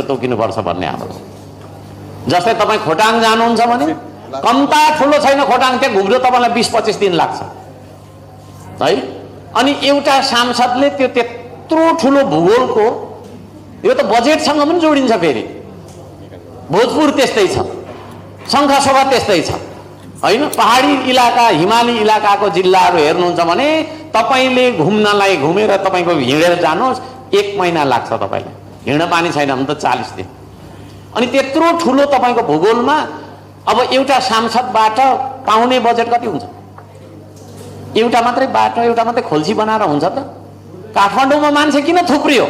तोकिनुपर्छ भन्ने हाम्रो। जस्तै तपाईँ खोटाङ जानुहुन्छ भने कम्ता ठुलो छैन खोटाङ, त्यहाँ घुम्नु तपाईँलाई 20-25 दिन लाग्छ है। अनि एउटा सांसदले त्यो त्यत्रो ठुलो भूगोलको, यो त बजेटसँग पनि जोडिन्छ फेरि। भोजपुर त्यस्तै छ, शङ्खसभा त्यस्तै छ होइन। पहाडी इलाका, हिमाली इलाकाको जिल्लाहरू हेर्नुहुन्छ भने तपाईँले घुम्नलाई घुमेर तपाईँको हिँडेर जानुहोस् 1 महिना लाग्छ तपाईँलाई। हिँड्न पानी छैन भने त 40 दिन। अनि त्यत्रो ठुलो तपाईँको भूगोलमा अब एउटा सांसदबाट पाउने बजेट कति हुन्छ? एउटा मात्रै बाटो, एउटा मात्रै खोल्सी बनाएर हुन्छ त? काठमाडौँमा मान्छे किन थुप्रियो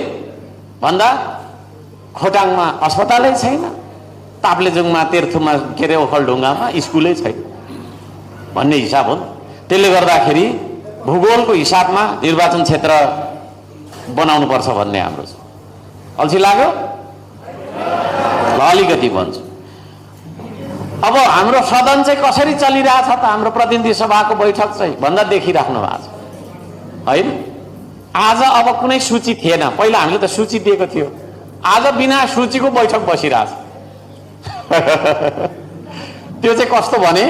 भन्दा खोटाङमा अस्पतालै छैन, ताप्लेजुङमा, तेर्थुमा, के अरे ओखलढुङ्गामा स्कुलै छैन भन्ने हिसाब हो। त्यसले गर्दाखेरि भूगोलको हिसाबमा निर्वाचन क्षेत्र बनाउनुपर्छ भन्ने हाम्रो छ। अल्छी लाग्यो? अलिकति भन्छु। अब हाम्रो सदन चाहिँ कसरी चलिरहेछ त? हाम्रो प्रतिनिधि सभाको बैठक चाहिँ भन्दा देखिराख्नु भएको छ होइन। आज अब कुनै सूची थिएन, पहिला हामीले त सूची दिएको थियो, आज बिना सूचीको बैठक बसिरहेछ। त्यो चाहिँ कस्तो भने,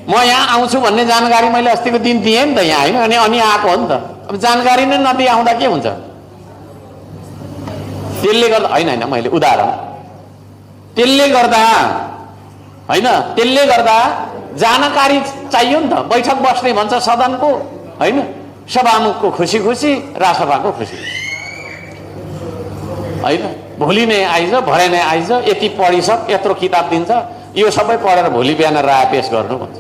म यहाँ आउँछु भन्ने जानकारी मैले अस्तिको दिन दिएँ नि त यहाँ होइन, अनि आएको हो नि त। अब जानकारी नै नदिए आउँदा के हुन्छ? त्यसले गर्दा होइन, मैले उदाहरण, त्यसले गर्दा होइन, त्यसले गर्दा जानकारी चाहियो नि त। बैठक बस्ने भन्छ सदनको होइन, सभामुखको खुसी खुसी, राजसभाको खुसी होइन। भोलि नै आइज, भरे नै आइज, यति पढिसक, यत्रो किताब दिन्छ, यो सबै पढेर भोलि बिहान राय पेश गर्नु भन्छ।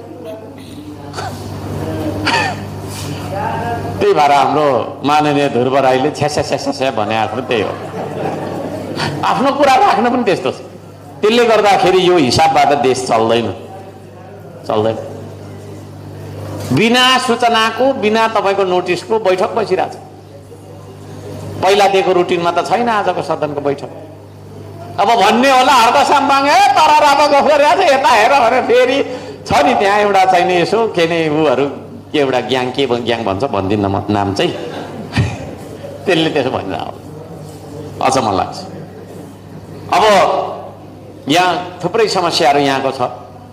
त्यही भएर हाम्रो माननीय ध्रुव राईले छ्यास्या भने आफ्नो त्यही हो, आफ्नो कुरा राख्नु पनि त्यस्तो छ। त्यसले गर्दाखेरि यो हिसाबबाट देश चल्दैन। बिना सूचनाको, बिना तपाईँको नोटिसको बैठक बसिरहेछ। पहिला दिएको रुटिनमा त छैन आजको सदनको बैठक। अब भन्ने होला हर्क साम्बाङ तर राबा गफ गरिरहेछ, यता हेर भने फेरि छ नि त्यहाँ एउटा चाहिने यसो के नै ऊहरू, के एउटा ग्याङ, के ग्याङ भन्छ भन्दिनँ म नाम चाहिँ, त्यसले त्यसो भनेर अचम्म लाग्छ। अब यहाँ थुप्रै समस्याहरू यहाँको छ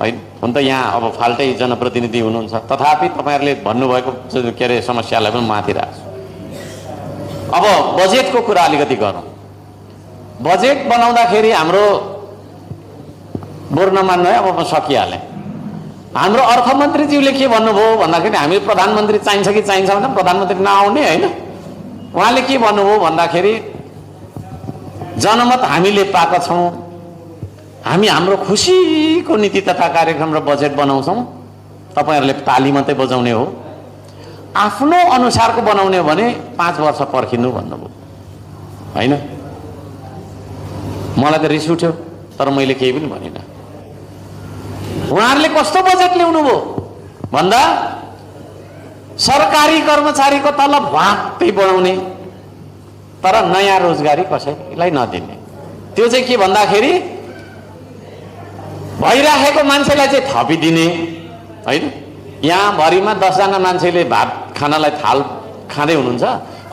होइन। हुन त यहाँ अब फाल्टै जनप्रतिनिधि हुनुहुन्छ, तथापि तपाईँहरूले भन्नुभएको के अरे समस्यालाई पनि माथि राख्छु। अब बजेटको कुरा अलिकति गरौँ। बजेट बनाउँदाखेरि हाम्रो बोर्ड नमान्नु है, अब म सकिहालेँ। हाम्रो अर्थमन्त्रीज्यूले के भन्नुभयो भन्दाखेरि, हामी प्रधानमन्त्री चाहिन्छ कि चाहिन्छ भने प्रधानमन्त्री नआउने होइन। उहाँले के भन्नुभयो भन्दाखेरि, जनमत हामीले पाएका छौँ, हामी हाम्रो खुसीको नीति तथा कार्यक्रम र बजेट बनाउँछौँ, तपाईँहरूले ताली मात्रै बजाउने हो, आफ्नो अनुसारको बनाउने हो भने 5 वर्ष पर्खिनु भन्नुभयो होइन। मलाई त रिस उठ्यो, तर मैले केही पनि भनिनँ। उहाँहरूले कस्तो बजेट ल्याउनु भयो भन्दा सरकारी कर्मचारीको तलब भाँक्दै बढाउने, तर नयाँ रोजगारी कसैलाई नदिने। त्यो चाहिँ के भन्दाखेरि भइराखेको मान्छेलाई चाहिँ थपिदिने होइन। यहाँ भरिमा 10 जना मान्छेले भात खानालाई थाल खाँदै हुनुहुन्छ,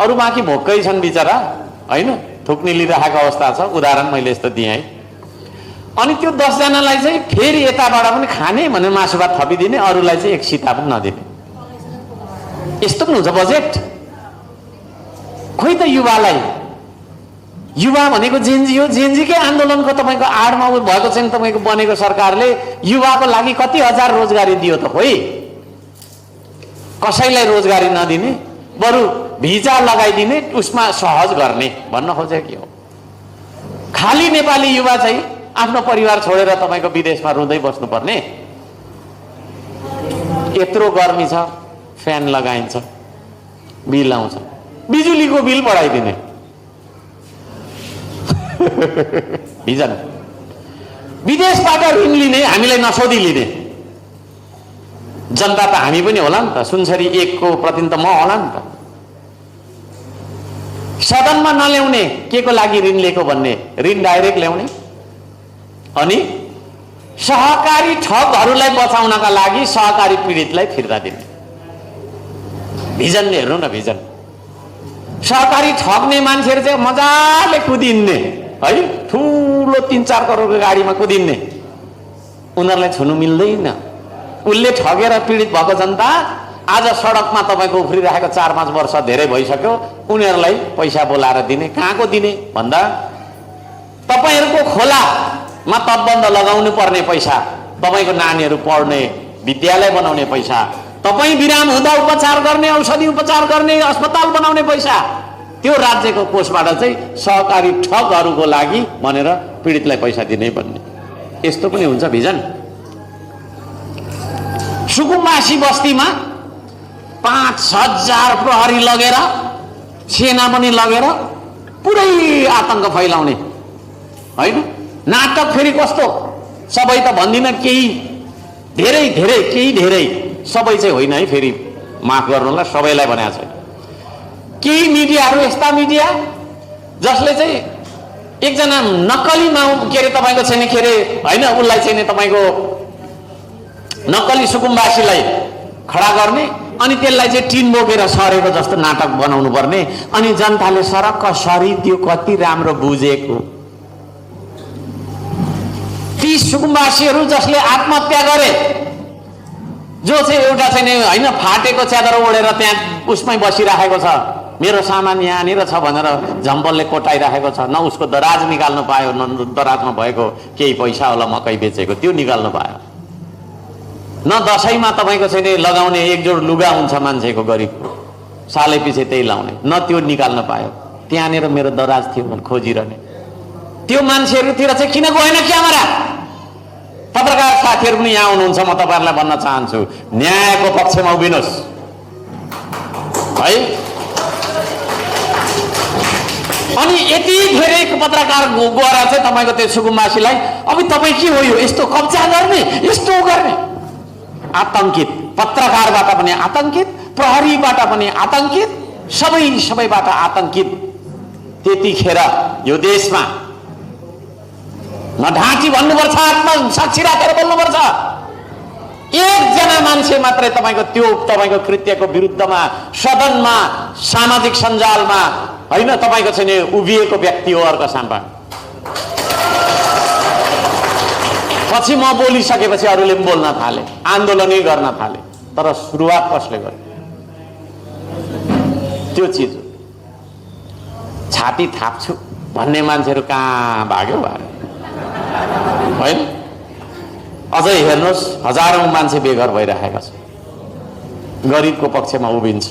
अरू बाँकी भोकै छन् बिचरा होइन, थुक्नी लिइराखेको अवस्था छ। उदाहरण मैले यस्तो दिएँ है। अनि त्यो 10 जनालाई चाहिँ फेरि यताबाट पनि खाने भनेर मासु भात थपिदिने, अरूलाई चाहिँ एक सिता पनि नदिने। यस्तो पनि हुन्छ बजेट? खोइ त युवालाई, युवा भनेको जेनजी हो, जेनजीकै आन्दोलनको तपाईँको आडमा भएको चाहिँ तपाईँको बनेको सरकारले युवाको लागि कति हजार रोजगारी दियो त? खोइ कसैलाई रोजगारी नदिने, बरु भिजा लगाइदिने, उसमा सहज गर्ने भन्न खोजेको के हो? खाली नेपाली युवा चाहिँ आफ्नो परिवार छोडेर तपाईँको विदेशमा रुँदै बस्नुपर्ने? यत्रो गर्मी छ, फ्यान लगाइन्छ, बिल आउँछ, बिजुलीको बिल बढाइदिने भिजन, विदेशबाट ऋण लिने, हामीलाई नसोधी लिने। जनता त हामी पनि होला नि त, सुनसरी 1 को प्रतिनिधि त म होला नि त। सदनमा नल्याउने, के को लागि ऋण लिएको भन्ने, ऋण डाइरेक्ट ल्याउने। अनि सहकारी ठगहरूलाई बचाउनका लागि सहकारी पीडितलाई फिर्ता दिने। भिजन हेर्नु न, भिजन। सहकारी ठग्ने मान्छेहरू चाहिँ मजाले कुदिन्ने है ठुलो 3-4 करोडको गाडीमा कुदिन्ने उनीहरूलाई छुनु मिल्दैन। उसले ठगेर पीडित भएको जनता आज सडकमा तपाईँको उफ्रिरहेको 4-5 वर्ष धेरै भइसक्यो। उनीहरूलाई पैसा बोलाएर दिने कहाँको दिने भन्दा तपाईँहरूको खोलामा तटबन्ध लगाउनु पर्ने पैसा, तपाईँको नानीहरू पढ्ने विद्यालय बनाउने पैसा, तपाईँ बिराम हुँदा उपचार गर्ने, औषधि उपचार गर्ने, अस्पताल बनाउने पैसा त्यो राज्यको कोषबाट चाहिँ सहकारी ठगहरूको लागि भनेर पीडितलाई पैसा दिनै पर्ने। यस्तो पनि हुन्छ भिजन। सुकुम्बासी बस्तीमा 5,000 प्रहरी लगेर सेना पनि लगेर पुरै आतंक फैलाउने हैन। नाटक फेरि कस्तो, सबै त भन्दिन, केही धेरै धेरै केही धेरै, सबै चाहिँ होइन है, फेरि माफ गर्नुहोला सबैलाई भनेको छैन। केही मिडियाहरू यस्ता मिडिया जसले चाहिँ एकजना नक्कली के अरे तपाईँको छैन के अरे होइन, उसलाई चाहिँ तपाईँको नक्कली सुकुम्बासीलाई खडा गर्ने अनि त्यसलाई चाहिँ टिन बोकेर सरेको जस्तो नाटक बनाउनु पर्ने। अनि जनताले सरक्क सरिदियो, कति राम्रो बुझेको। ती सुकुम्बासीहरू जसले आत्महत्या गरे, जो चाहिँ एउटा चाहिँ होइन फाटेको च्यादर ओढेर त्यहाँ उसमै बसिराखेको छ, मेरो सामान यहाँनिर छ भनेर झम्पलले कोटाइराखेको छ, न उसको दराज निकाल्नु पायो, न दराजमा भएको केही पैसा होला मकै बेचेको त्यो निकाल्नु पायो, न दसैँमा तपाईँको चाहिँ लगाउने एक जोड लुगा हुन्छ मान्छेको गरिबको सालै पछि त्यही लाउने, न त्यो निकाल्न पायो। त्यहाँनिर मेरो दराज थियो भने खोजिरहने। त्यो मान्छेहरूतिर चाहिँ किन गएन क्यामेरा? पत्रकार साथीहरू पनि यहाँ हुनुहुन्छ, म तपाईँहरूलाई भन्न चाहन्छु, न्यायको पक्षमा उभिनुहोस् है। अनि यति धेरै पत्रकार गएर चाहिँ तपाईँको त्यो सुकुम्बासीलाई अब तपाईँ के हो यो यस्तो कब्जा गर्ने, यस्तो गर्ने, आतंकित, पत्रकारबाट पनि आतंकित, प्रहरीबाट पनि आतंकित, सबैबाट आतंकित। त्यतिखेर यो देशमा न ढाँटी भन्नुपर्छ, आत्मसाक्षी राखेर बोल्नुपर्छ। एकजना मान्छे मात्रै तपाईँको त्यो तपाईँको कृत्यको विरुद्धमा सदनमा, सामाजिक सञ्जालमा होइन तपाईँको चाहिँ उभिएको व्यक्ति हो अर्को साम्पाङ। पछि म बोलिसकेपछि अरूले पनि बोल्न थाले, आन्दोलनै गर्न थाले। तर सुरुवात कसले गर्यो? त्यो चिज हो। छाती थाप्छु भन्ने मान्छेहरू कहाँ भाग्यो होइन? अझै हेर्नुहोस्, हजारौं मान्छे बेघर भइरहेका छन्। गरिबको पक्षमा उभिन्छ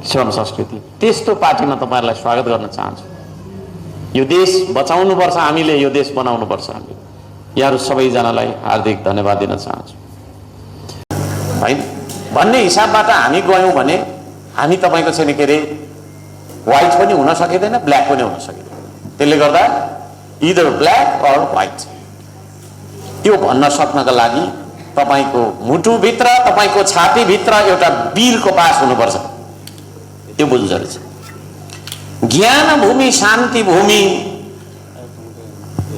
श्रम संस्कृति। त्यस्तो पार्टीमा तपाईँहरूलाई स्वागत गर्न चाहन्छु। यो देश बचाउनुपर्छ हामीले, यो देश बनाउनुपर्छ हामीले। यहाँहरू सबैजनालाई हार्दिक धन्यवाद दिन चाहन्छु होइन। भन्ने हिसाबबाट हामी गयौँ भने हामी तपाईँको छैन के अरे व्हाइट पनि हुन सकिँदैन, ब्ल्याक पनि हुन सकिँदैन। त्यसले गर्दा इदर ब्ल्याक अर व्हाइट त्यो भन्न सक्नका लागि तपाईँको मुटुभित्र, तपाईँको छातीभित्र एउटा वीरको बास हुनुपर्छ। त्यो बुझ्नु जरुरी छ। ज्ञान भूमि, शान्ति भूमि,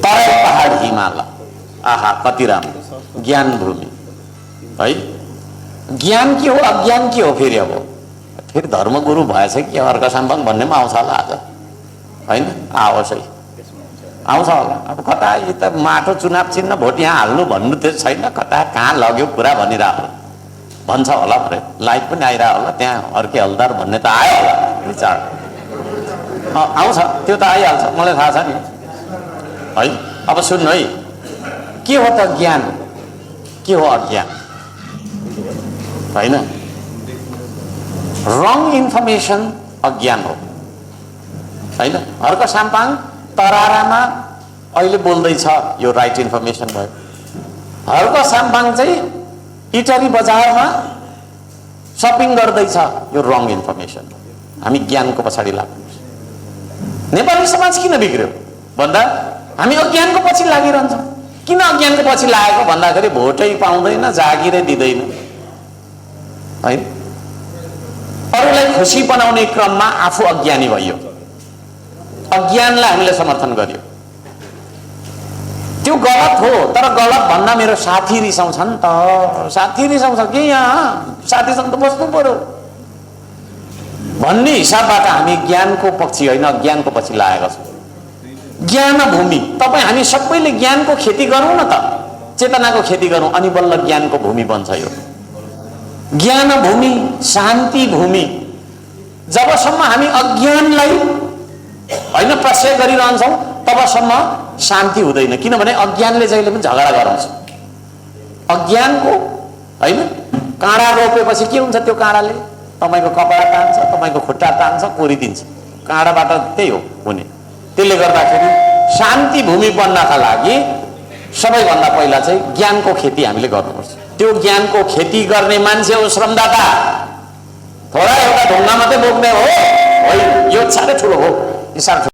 तराई पहाड हिमाल, आहा कति राम्रो ज्ञान भूमि है। ज्ञान के हो, अज्ञान के हो? फेरि अब फेरि धर्मगुरु भएछ कि अर्का साम्बाङ भन्नेमा आउँछ होला आज होइन? आओस् है, आउँछ होला। अब कता यो त माटो चुनाव चिन्ह भोट यहाँ हाल्नु भन्नु त्यो छैन, कता कहाँ लग्यो कुरा भनिरह भन्छ होला। भरे लाइट पनि आइरह होला, त्यहाँ अर्कै हलदार भन्ने त आयो होला विचार, आउँछ त्यो त आइहाल्छ, मलाई थाहा छ नि है। अब सुन्नु है, के हो त ज्ञान, के हो अज्ञान होइन? रङ इन्फर्मेसन अज्ञान हो होइन। अर्क साम्पाङ तरारामा अहिले बोल्दैछ, यो राइट इन्फर्मेसन भयो। अर्क साम्पाङ चाहिँ इटरी बजारमा सपिङ गर्दैछ, यो रङ इन्फर्मेसन। हामी ज्ञानको पछाडि लाग्नुपर्छ। नेपाली समाज किन बिग्रियो भन्दा हामी अज्ञानको पछि लागिरहन्छौँ। किन अज्ञानको पछि लागेको भन्दाखेरि भोटै पाउँदैन, जागिरै दिँदैन है। अरूलाई खुसी बनाउने क्रममा आफू अज्ञानी भयो, अज्ञानलाई हामीले समर्थन गर्यो। त्यो गलत हो, तर गलत भन्दा मेरो साथी रिसाउँछ नि त। साथी रिसाउँछ कि यहाँ साथीसँग त बस्नु पर्यो भन्ने हिसाबबाट हामी ज्ञानको पक्ष होइन, अज्ञानको पछि लागेका छौँ। ज्ञान भूमि। तपाईँ हामी सबैले ज्ञानको खेती गरौँ न त, चेतनाको खेती गरौँ, अनि बल्ल ज्ञानको भूमि बन्छ। यो ज्ञान भूमि, शान्ति भूमि। जबसम्म हामी अज्ञानलाई होइन प्रश्रय गरिरहन्छौँ तबसम्म शान्ति हुँदैन, किनभने अज्ञानले जहिले पनि झगडा गराउँछ। अज्ञानको होइन काँडा रोपेपछि के हुन्छ, त्यो काँडाले तपाईँको कपडा तान्छ, तपाईँको खुट्टा तान्छ, कोरिदिन्छ। काँडाबाट त्यही हो हुने। त्यसले गर्दाखेरि शान्ति भूमि बन्नका लागि सबैभन्दा पहिला चाहिँ ज्ञानको खेती हामीले गर्नुपर्छ। त्यो ज्ञानको खेती गर्ने मान्छे हो श्रमदाता। थोडा एउटा ढुङ्गा मात्रै बोक्ने हो होइन, यो साह्रै ठुलो हो, यो साह्रै